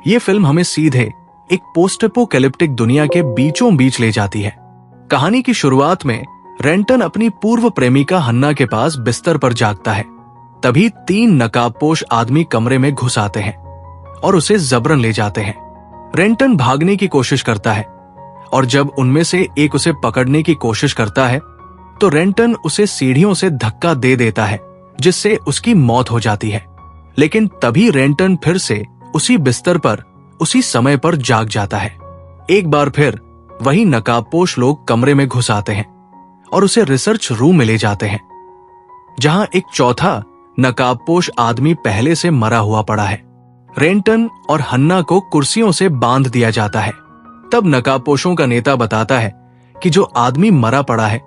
ये फिल्म हमें सीधे एक पोस्ट एपोकैलिप्टिक दुनिया के बीचों बीच ले जाती है। कहानी की शुरुआत में रेंटन अपनी पूर्व प्रेमिका हन्ना के पास बिस्तर पर जागता है। तभी 3 नकाबपोश आदमी कमरे में घुस आते हैं और उसे जबरन ले जाते हैं। रेंटन भागने की कोशिश करता है और जब उनमें से एक उसे पकड़ने की कोशिश करता है तो रेंटन उसे सीढ़ियों से धक्का दे देता है, जिससे उसकी मौत हो जाती है। लेकिन तभी रेंटन फिर से उसी बिस्तर पर उसी समय पर जाग जाता है। एक बार फिर वही नकाबपोश लोग कमरे में घुस आते हैं और उसे रिसर्च रूम में ले जाते हैं, जहां एक चौथा नकाबपोश आदमी पहले से मरा हुआ पड़ा है। रेंटन और हन्ना को कुर्सियों से बांध दिया जाता है। तब नकाबपोशों का नेता बताता है कि जो आदमी मरा पड़ा है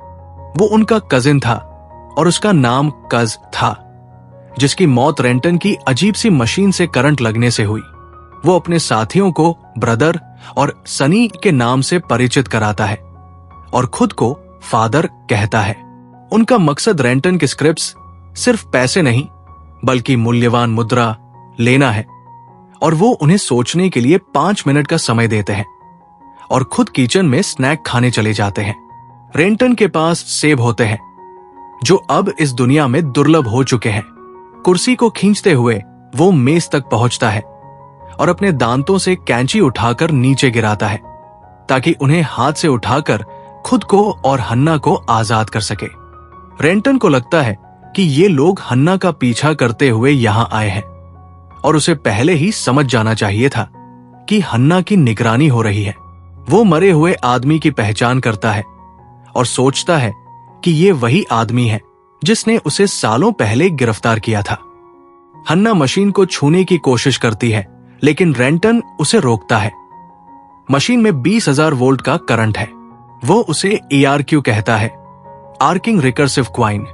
वो उनका कजिन था और उसका नाम कज था, जिसकी मौत रेंटन की अजीब सी मशीन से करंट लगने से हुई। वो अपने साथियों को ब्रदर और सनी के नाम से परिचित कराता है और खुद को फादर कहता है। उनका मकसद रेंटन के स्क्रिप्ट्स सिर्फ पैसे नहीं बल्कि मूल्यवान मुद्रा लेना है और वो उन्हें सोचने के लिए 5 मिनट का समय देते हैं और खुद किचन में स्नैक खाने चले जाते हैं। रेंटन के पास सेब होते हैं जो अब इस दुनिया में दुर्लभ हो चुके हैं। कुर्सी को खींचते हुए वो मेज तक पहुंचता है और अपने दांतों से कैंची उठाकर नीचे गिराता है ताकि उन्हें हाथ से उठाकर खुद को और हन्ना को आजाद कर सके। रेंटन को लगता है कि ये लोग हन्ना का पीछा करते हुए यहां आए हैं और उसे पहले ही समझ जाना चाहिए था कि हन्ना की निगरानी हो रही है। वो मरे हुए आदमी की पहचान करता है और सोचता है कि ये वही आदमी है जिसने उसे सालों पहले गिरफ्तार किया था। हन्ना मशीन को छूने की कोशिश करती है, लेकिन रेंटन उसे रोकता है। मशीन में 20,000 वोल्ट का करंट है। वो उसे ARQ कहता है, आर्किंग रिकर्सिव क्वाइन,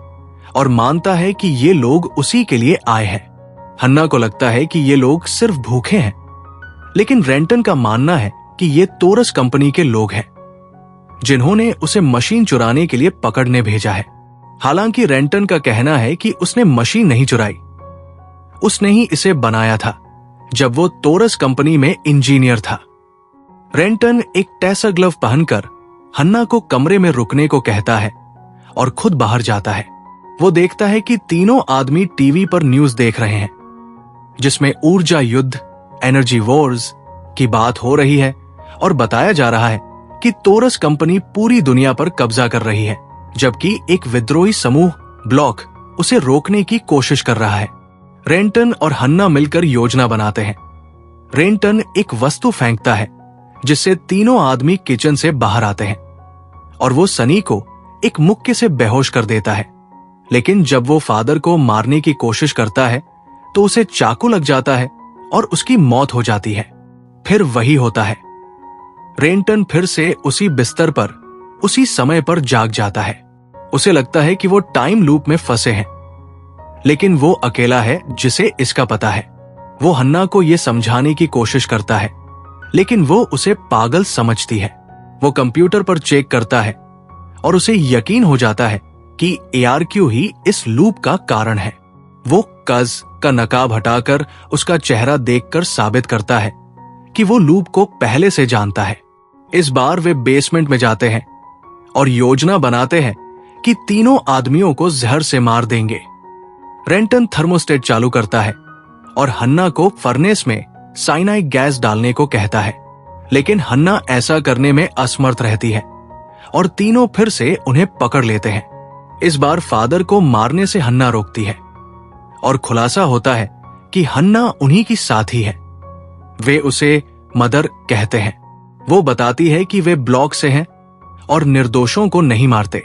और मानता है कि ये लोग उसी के लिए आए हैं। हन्ना को लगता है कि ये लोग सिर्फ भूखे हैं, लेकिन रेंटन का मानना है कि ये तोरस कंपनी के लोग हैं जिन्होंने उसे मशीन चुराने के लिए पकड़ने भेजा है। हालांकि रेंटन का कहना है कि उसने मशीन नहीं चुराई, उसने ही इसे बनाया था जब वो तोरस कंपनी में इंजीनियर था। रेंटन एक टेसर ग्लव पहनकर हन्ना को कमरे में रुकने को कहता है और खुद बाहर जाता है। वो देखता है कि तीनों आदमी टीवी पर न्यूज देख रहे हैं जिसमें ऊर्जा युद्ध, एनर्जी वॉर्स की बात हो रही है और बताया जा रहा है कि तोरस कंपनी पूरी दुनिया पर कब्जा कर रही है, जबकि एक विद्रोही समूह ब्लॉक उसे रोकने की कोशिश कर रहा है। रेंटन और हन्ना मिलकर योजना बनाते हैं। रेंटन एक वस्तु फेंकता है जिससे तीनों आदमी किचन से बाहर आते हैं और वो सनी को एक मुक्के से बेहोश कर देता है। लेकिन जब वो फादर को मारने की कोशिश करता है तो उसे चाकू लग जाता है और उसकी मौत हो जाती है। फिर वही होता है, रेंटन फिर से उसी बिस्तर पर उसी समय पर जाग जाता है। उसे लगता है कि वो टाइम लूप में फंसे हैं, लेकिन वो अकेला है जिसे इसका पता है। वो हन्ना को ये समझाने की कोशिश करता है, लेकिन वो उसे पागल समझती है। वो कंप्यूटर पर चेक करता है और उसे यकीन हो जाता है कि ARQ ही इस लूप का कारण है। वो कज का नकाब हटाकर उसका चेहरा देखकर साबित करता है कि वो लूप को पहले से जानता है। इस बार वे बेसमेंट में जाते हैं और योजना बनाते हैं कि तीनों आदमियों को जहर से मार देंगे। रेंटन थर्मोस्टेट चालू करता है और हन्ना को फर्नेस में साइनाइड गैस डालने को कहता है, लेकिन हन्ना ऐसा करने में असमर्थ रहती है और तीनों फिर से उन्हें पकड़ लेते हैं। इस बार फादर को मारने से हन्ना रोकती है और खुलासा होता है कि हन्ना उन्हीं की साथी है। वे उसे मदर कहते हैं। वो बताती है कि वे ब्लॉक से हैं और निर्दोषों को नहीं मारते।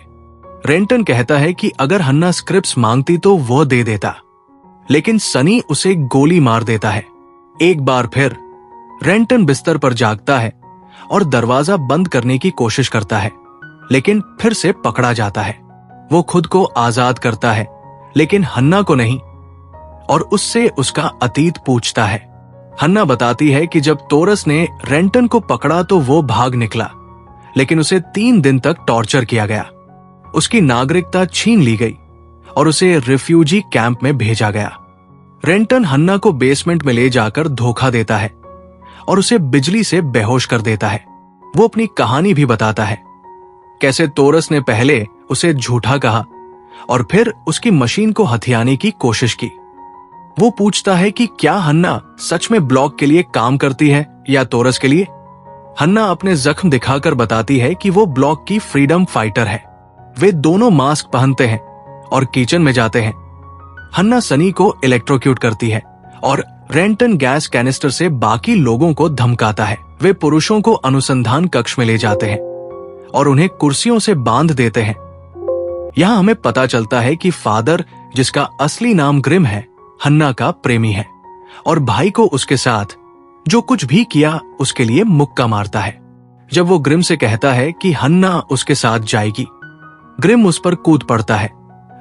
रेंटन कहता है कि अगर हन्ना स्क्रिप्ट्स मांगती तो वो दे देता, लेकिन सनी उसे गोली मार देता है। एक बार फिर रेंटन बिस्तर पर जागता है और दरवाजा बंद करने की कोशिश करता है, लेकिन फिर से पकड़ा जाता है। वो खुद को आजाद करता है, लेकिन हन्ना को नहीं, और उससे उसका अतीत पूछता है। हन्ना बताती है कि जब तोरस ने रेंटन को पकड़ा तो वो भाग निकला, लेकिन उसे 3 दिन तक टॉर्चर किया गया। उसकी नागरिकता छीन ली गई और उसे रिफ्यूजी कैंप में भेजा गया। रेंटन हन्ना को बेसमेंट में ले जाकर धोखा देता है और उसे बिजली से बेहोश कर देता है। वो अपनी कहानी भी बताता है, कैसे तोरस ने पहले उसे झूठा कहा और फिर उसकी मशीन को हथियाने की कोशिश की। वो पूछता है कि क्या हन्ना सच में ब्लॉक के लिए काम करती है या तोरस के लिए। हन्ना अपने जख्म दिखाकर बताती है कि वो ब्लॉक की फ्रीडम फाइटर है। वे दोनों मास्क पहनते हैं और किचन में जाते हैं। हन्ना सनी को इलेक्ट्रोक्यूट करती है और रेंटन गैस कैनिस्टर से बाकी लोगों को धमकाता है। वे पुरुषों को अनुसंधान कक्ष में ले जाते हैं और उन्हें कुर्सियों से बांध देते हैं। यहां हमें पता चलता है कि फादर, जिसका असली नाम ग्रिम है, हन्ना का प्रेमी है और भाई को उसके साथ जो कुछ भी किया उसके लिए मुक्का मारता है। जब वो ग्रिम से कहता है कि हन्ना उसके साथ जाएगी, ग्रिम उस पर कूद पड़ता है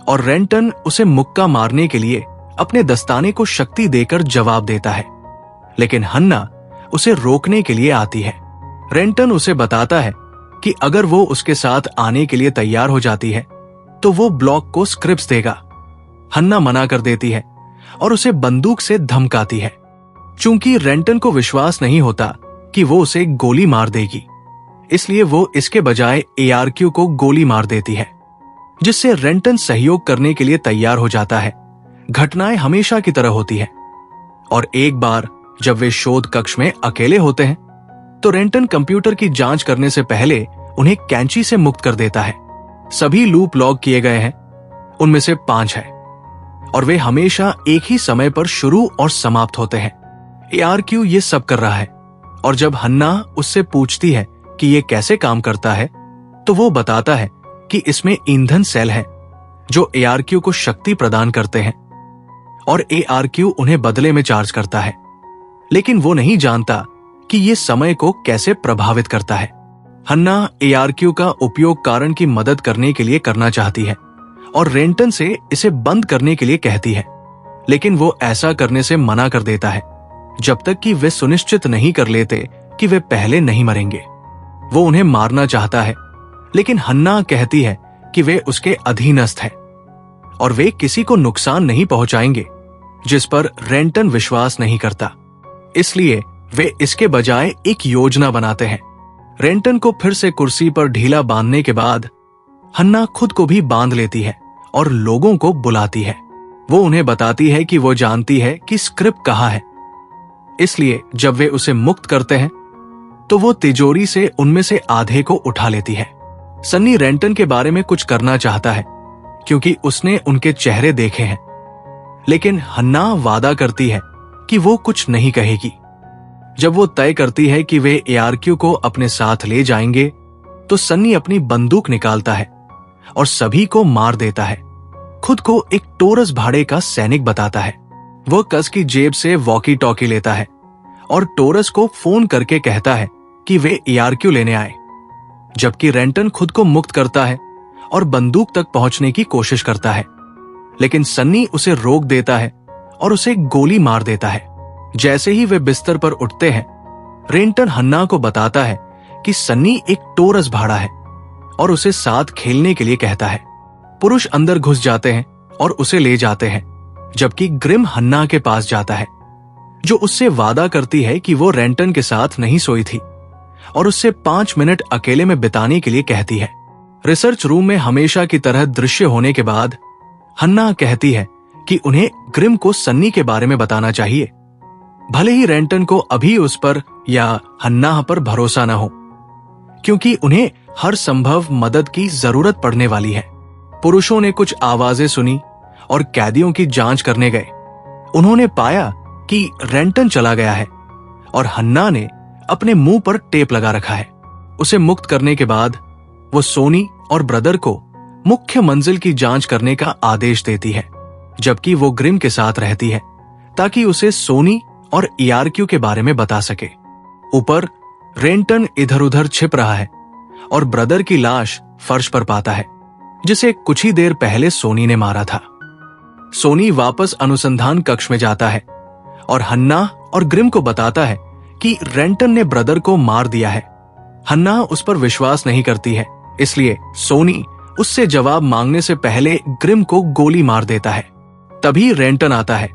और रेंटन उसे मुक्का मारने के लिए अपने दस्ताने को शक्ति देकर जवाब देता है, लेकिन हन्ना उसे रोकने के लिए आती है। रेंटन उसे बताता है कि अगर वो उसके साथ आने के लिए तैयार हो जाती है तो वो ब्लॉक को स्क्रिप्स देगा। हन्ना मना कर देती है और उसे बंदूक से धमकाती है। चूंकि रेंटन को विश्वास नहीं होता कि वो उसे गोली मार देगी, इसलिए वो इसके बजाय ARQ को गोली मार देती है, जिससे रेंटन सहयोग करने के लिए तैयार हो जाता है। घटनाएं हमेशा की तरह होती है और एक बार जब वे शोध कक्ष में अकेले होते हैं तो रेंटन कंप्यूटर की जांच करने से पहले उन्हें कैंची से मुक्त कर देता है। सभी लूप लॉग किए गए हैं, उनमें से 5 है और वे हमेशा एक ही समय पर शुरू और समाप्त होते हैं। ARQ ये सब कर रहा है और जब हन्ना उससे पूछती है कि ये कैसे काम करता है तो वो बताता है कि इसमें ईंधन सेल हैं जो ARQ को शक्ति प्रदान करते हैं और ARQ उन्हें बदले में चार्ज करता है, लेकिन वो नहीं जानता कि ये समय को कैसे प्रभावित करता है। हन्ना ARQ का उपयोग कारण की मदद करने के लिए करना चाहती है और रेंटन से इसे बंद करने के लिए कहती है, लेकिन वो ऐसा करने से मना कर देता है जब तक कि वे सुनिश्चित नहीं कर लेते कि वे पहले नहीं मरेंगे। वो उन्हें मारना चाहता है, लेकिन हन्ना कहती है कि वे उसके अधीनस्थ हैं और वे किसी को नुकसान नहीं पहुंचाएंगे, जिस पर रेंटन विश्वास नहीं करता। इसलिए वे इसके बजाय एक योजना बनाते हैं। रेंटन को फिर से कुर्सी पर ढीला बांधने के बाद हन्ना खुद को भी बांध लेती है और लोगों को बुलाती है। वो उन्हें बताती है कि वो जानती है कि स्क्रिप्ट कहाँ है, इसलिए जब वे उसे मुक्त करते हैं तो वो तिजोरी से उनमें से आधे को उठा लेती है। सन्नी रेंटन के बारे में कुछ करना चाहता है क्योंकि उसने उनके चेहरे देखे हैं, लेकिन हन्ना वादा करती है कि वो कुछ नहीं कहेगी। जब वो तय करती है कि वे ARQ को अपने साथ ले जाएंगे तो सन्नी अपनी बंदूक निकालता है और सभी को मार देता है। खुद को एक टोरस भाड़े का सैनिक बताता है। वो कस की जेब से वॉकी टॉकी लेता है और टोरस को फोन करके कहता है कि वे ARQ लेने आए, जबकि रेंटन खुद को मुक्त करता है और बंदूक तक पहुंचने की कोशिश करता है, लेकिन सन्नी उसे रोक देता है और उसे गोली मार देता है। जैसे ही वे बिस्तर पर उठते हैं, रेंटन हन्ना को बताता है कि सन्नी एक टोरस भाड़ा है और उसे साथ खेलने के लिए कहता है। पुरुष अंदर घुस जाते हैं और उसे ले जाते हैं, जबकि ग्रिम हन्ना के पास जाता है, जो उससे वादा करती है कि वो रेंटन के साथ नहीं सोई थी और उससे 5 मिनट अकेले में बिताने के लिए कहती है। रिसर्च रूम में हमेशा की तरह दृश्य होने के बाद हन्ना कहती है कि उन्हें ग्रिम को सन्नी के बारे में बताना चाहिए, भले ही रेंटन को अभी उस पर या हन्ना पर भरोसा न हो, क्योंकि उन्हें हर संभव मदद की जरूरत पड़ने वाली है। पुरुषों ने कुछ आवाजें सुनी और कैदियों की जांच करने गए। उन्होंने पाया कि रेंटन चला गया है और हन्ना ने अपने मुंह पर टेप लगा रखा है। उसे मुक्त करने के बाद वो सोनी और ब्रदर को मुख्य मंजिल की जांच करने का आदेश देती है, जबकि वो ग्रिम के साथ रहती है ताकि उसे सोनी और ARQ के बारे में बता सके। ऊपर रेंटन इधर उधर छिप रहा है और ब्रदर की लाश फर्श पर पाता है, जिसे कुछ ही देर पहले सोनी ने मारा था। सोनी वापस अनुसंधान कक्ष में जाता है और हन्ना और ग्रिम को बताता है कि रेंटन ने ब्रदर को मार दिया है। हन्ना उस पर विश्वास नहीं करती है, इसलिए सोनी उससे जवाब मांगने से पहले ग्रिम को गोली मार देता है। तभी रेंटन आता है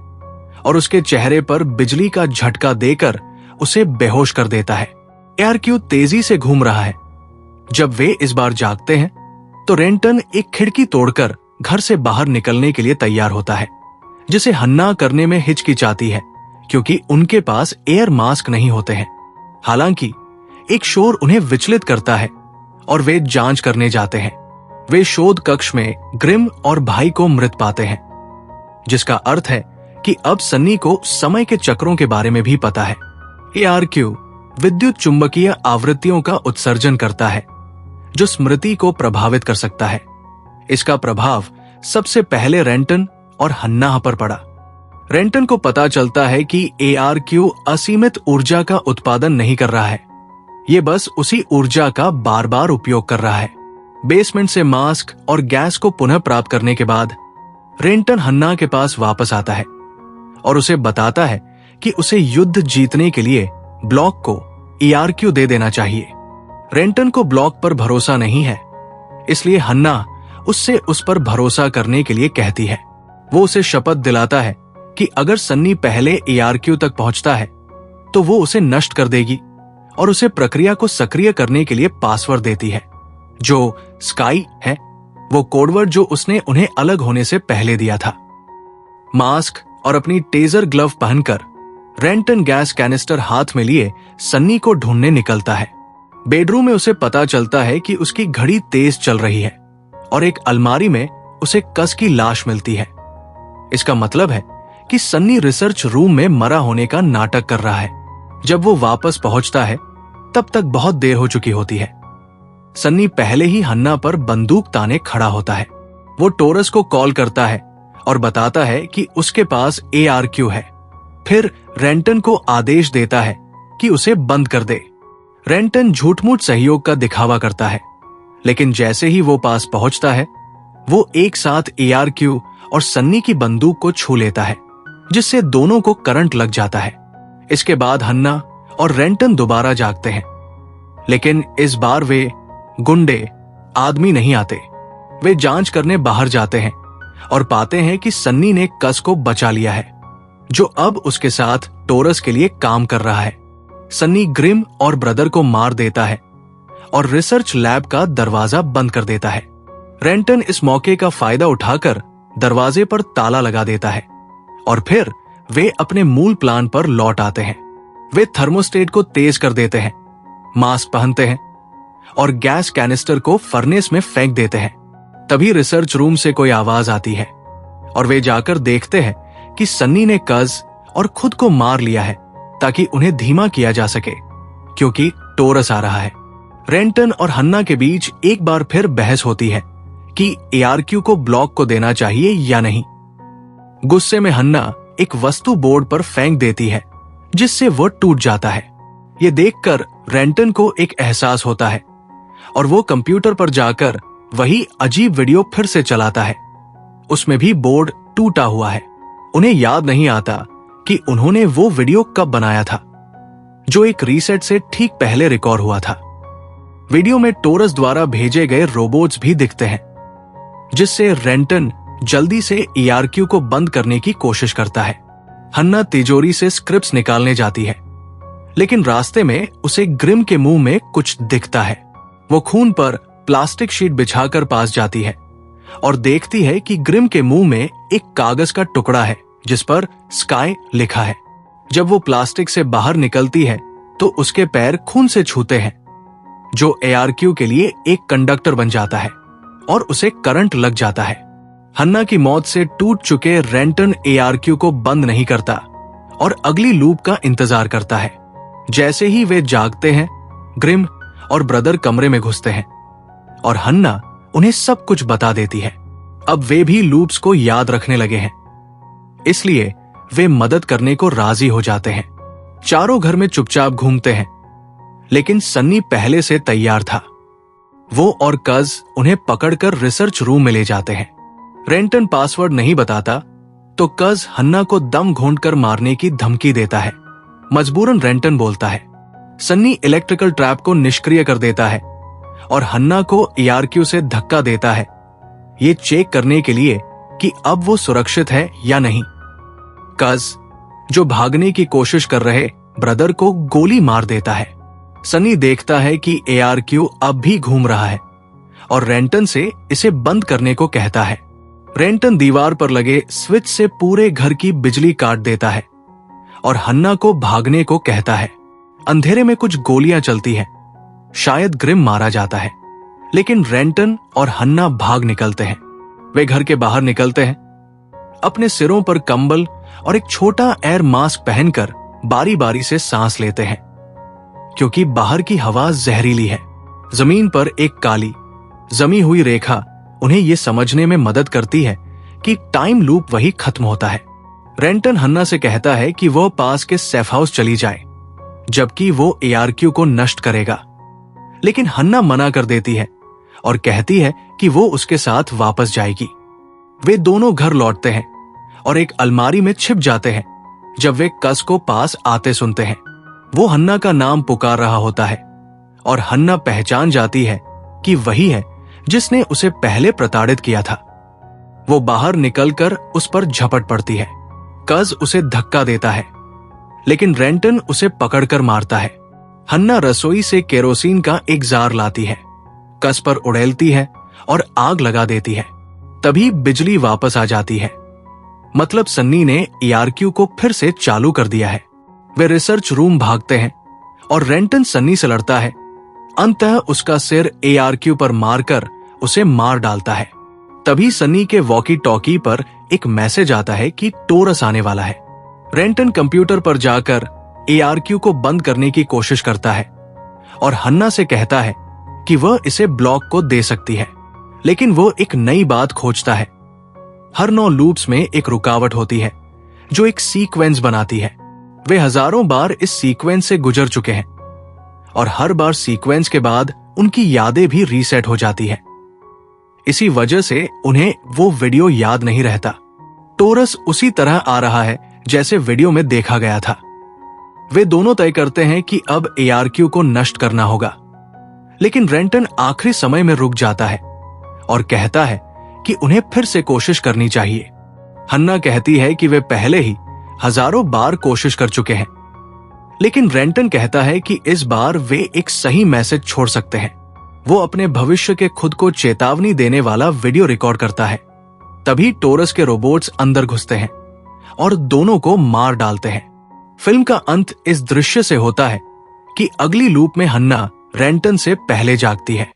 और उसके चेहरे पर बिजली का झटका देकर उसे बेहोश कर देता है। एआरक्यू तेजी से घूम रहा है। जब वे इस बार जागते हैं तो रेंटन एक खिड़की तोड़कर घर से बाहर निकलने के लिए तैयार होता है, जिसे हन्ना करने में हिचकिचाती है क्योंकि उनके पास एयर मास्क नहीं होते हैं। हालांकि एक शोर उन्हें विचलित करता है और वे जांच करने जाते हैं। वे शोध कक्ष में ग्रिम और भाई को मृत पाते हैं, जिसका अर्थ है कि अब सन्नी को समय के चक्रों के बारे में भी पता है। एआरक्यू विद्युत चुंबकीय आवृत्तियों का उत्सर्जन करता है जो स्मृति को प्रभावित कर सकता है। इसका प्रभाव सबसे पहले रेंटन और हन्ना पर पड़ा। रेंटन को पता चलता है कि एआरक्यू असीमित ऊर्जा का उत्पादन नहीं कर रहा है, ये बस उसी ऊर्जा का बार बार उपयोग कर रहा है। बेसमेंट से मास्क और गैस को पुनः प्राप्त करने के बाद रेंटन हन्ना के पास वापस आता है और उसे बताता है कि उसे युद्ध जीतने के लिए ब्लॉक को एआरक्यू दे देना चाहिए। रेंटन को ब्लॉक पर भरोसा नहीं है, इसलिए हन्ना उससे उस पर भरोसा करने के लिए कहती है। वो उसे शपथ दिलाता है कि अगर सन्नी पहले एआरक्यू तक पहुंचता है तो वो उसे नष्ट कर देगी और उसे प्रक्रिया को सक्रिय करने के लिए पासवर्ड देती है, जो स्काई है, वो कोडवर्ड जो उसने उन्हें अलग होने से पहले दिया था। मास्क और अपनी टेजर ग्लव पहनकर रेंटन गैस कैनिस्टर हाथ में लिए सन्नी को ढूंढने निकलता है। बेडरूम में उसे पता चलता है कि उसकी घड़ी तेज चल रही है और एक अलमारी में उसे कस की लाश मिलती है। इसका मतलब है कि सन्नी रिसर्च रूम में मरा होने का नाटक कर रहा है। जब वो वापस पहुंचता है तब तक बहुत देर हो चुकी होती है। सन्नी पहले ही हन्ना पर बंदूक ताने खड़ा होता है। वो टोरस को कॉल करता है और बताता है कि उसके पास एआरक्यू है। फिर रेंटन को आदेश देता है कि उसे बंद कर दे। रेंटन झूठ-मूठ सहयोग का दिखावा करता है, लेकिन जैसे ही वो पास पहुंचता है वो एक साथ एआरक्यू और सन्नी की बंदूक को छू लेता है, जिससे दोनों को करंट लग जाता है। इसके बाद हन्ना और रेंटन दोबारा जागते हैं, लेकिन इस बार वे गुंडे आदमी नहीं आते। वे जांच करने बाहर जाते हैं और पाते हैं कि सन्नी ने कस को बचा लिया है, जो अब उसके साथ टोरस के लिए काम कर रहा है। सन्नी ग्रिम और ब्रदर को मार देता है और रिसर्च लैब का दरवाजा बंद कर देता है। रेंटन इस मौके का फायदा उठाकर दरवाजे पर ताला लगा देता है और फिर वे अपने मूल प्लान पर लौट आते हैं। वे थर्मोस्टेट को तेज कर देते हैं, मास्क पहनते हैं और गैस कैनिस्टर को फर्नेस में फेंक देते हैं। तभी रिसर्च रूम से कोई आवाज आती है और वे जाकर देखते हैं कि सन्नी ने कज और खुद को मार लिया है ताकि उन्हें धीमा किया जा सके, क्योंकि टोरस आ रहा है। रेंटन और हन्ना के बीच एक बार फिर बहस होती है कि एआरक्यू को ब्लॉक को देना चाहिए या नहीं। गुस्से में हन्ना एक वस्तु बोर्ड पर फेंक देती है, जिससे वो टूट जाता है। ये देखकर रेंटन को एक एहसास होता है और वो कंप्यूटर पर जाकर वही अजीब वीडियो फिर से चलाता है। उसमें भी बोर्ड टूटा हुआ है। उन्हें याद नहीं आता कि उन्होंने वो वीडियो कब बनाया था, जो एक रीसेट से ठीक पहले रिकॉर्ड हुआ था। वीडियो में टोरस द्वारा भेजे गए रोबोट्स भी दिखते हैं, जिससे रेंटन जल्दी से एआरक्यू को बंद करने की कोशिश करता है। हन्ना तिजोरी से स्क्रिप्ट्स निकालने जाती है, लेकिन रास्ते में उसे ग्रिम के मुंह में कुछ दिखता है। वो खून पर प्लास्टिक शीट बिछाकर पास जाती है और देखती है कि ग्रिम के मुंह में एक कागज का टुकड़ा है जिस पर स्काई लिखा है। जब वो प्लास्टिक से बाहर निकलती है तो उसके पैर खून से छूते हैं, जो एआरक्यू के लिए एक कंडक्टर बन जाता है और उसे करंट लग जाता है। हन्ना की मौत से टूट चुके रेंटन एआरक्यू को बंद नहीं करता और अगली लूप का इंतजार करता है। जैसे ही वे जागते हैं, ग्रिम और ब्रदर कमरे में घुसते हैं और हन्ना उन्हें सब कुछ बता देती है। अब वे भी लूप्स को याद रखने लगे हैं, इसलिए वे मदद करने को राजी हो जाते हैं। चारों घर में चुपचाप घूमते हैं, लेकिन सन्नी पहले से तैयार था। वो और कज उन्हें पकड़कर रिसर्च रूम में ले जाते हैं। रेंटन पासवर्ड नहीं बताता तो कज हन्ना को दम घोंटकर मारने की धमकी देता है। मजबूरन रेंटन बोलता है। सन्नी इलेक्ट्रिकल ट्रैप को निष्क्रिय कर देता है और हन्ना को एआरक्यू से धक्का देता है, ये चेक करने के लिए कि अब वो सुरक्षित है या नहीं। कज, जो भागने की कोशिश कर रहे ब्रदर को गोली मार देता है। सनी देखता है कि ARQ अब भी घूम रहा है और रेंटन से इसे बंद करने को कहता है। रेंटन दीवार पर लगे स्विच से पूरे घर की बिजली काट देता है और हन्ना को भागने को कहता है। अंधेरे में कुछ गोलियां चलती हैं, शायद ग्रिम मारा जाता है, लेकिन रेंटन और हन्ना भाग निकलते हैं। वे घर के बाहर निकलते हैं, अपने सिरों पर कंबल और एक छोटा एयर मास्क पहनकर बारी बारी से सांस लेते हैं, क्योंकि बाहर की हवा जहरीली है। जमीन पर एक काली जमी हुई रेखा उन्हें यह समझने में मदद करती है कि टाइम लूप वही खत्म होता है। रेंटन हन्ना से कहता है कि वह पास के सेफ हाउस चली जाए, जबकि वो ARQ को नष्ट करेगा, लेकिन हन्ना मना कर देती है और कहती है कि वो उसके साथ वापस जाएगी। वे दोनों घर लौटते हैं और एक अलमारी में छिप जाते हैं जब वे कस को पास आते सुनते हैं। वो हन्ना का नाम पुकार रहा होता है और हन्ना पहचान जाती है कि वही है जिसने उसे पहले प्रताड़ित किया था। वो बाहर निकलकर उस पर झपट पड़ती है। कस उसे धक्का देता है, लेकिन रेंटन उसे पकड़कर मारता है। हन्ना रसोई से केरोसिन का एक जार लाती है, कस पर उड़ेलती है और आग लगा देती है। तभी बिजली वापस आ जाती है, मतलब सन्नी ने ARQ को फिर से चालू कर दिया है। वे रिसर्च रूम भागते हैं और रेंटन सन्नी से लड़ता है। अंततः उसका सिर ARQ पर मारकर उसे मार डालता है। तभी सन्नी के वॉकी टॉकी पर एक मैसेज आता है कि टोरस आने वाला है। रेंटन कंप्यूटर पर जाकर ARQ को बंद करने की कोशिश करता है और हन्ना से कहता है कि वह इसे ब्लॉक को दे सकती है, लेकिन वो एक नई बात खोजता है। हर 9 लूप्स में एक रुकावट होती है जो एक सीक्वेंस बनाती है। वे हजारों बार इस सीक्वेंस से गुजर चुके हैं और हर बार सीक्वेंस के बाद उनकी यादें भी रीसेट हो जाती हैं। इसी वजह से उन्हें वो वीडियो याद नहीं रहता। टोरस उसी तरह आ रहा है जैसे वीडियो में देखा गया था। वे दोनों तय करते हैं कि अब ARQ को नष्ट करना होगा, लेकिन रेंटन आखिरी समय में रुक जाता है और कहता है कि उन्हें फिर से कोशिश करनी चाहिए। हन्ना कहती है कि वे पहले ही हजारों बार कोशिश कर चुके हैं, लेकिन रेंटन कहता है कि इस बार वे एक सही मैसेज छोड़ सकते हैं। वो अपने भविष्य के खुद को चेतावनी देने वाला वीडियो रिकॉर्ड करता है। तभी टोरस के रोबोट्स अंदर घुसते हैं और दोनों को मार डालते हैं। फिल्म का अंत इस दृश्य से होता है कि अगली लूप में हन्ना रेंटन से पहले जागती है।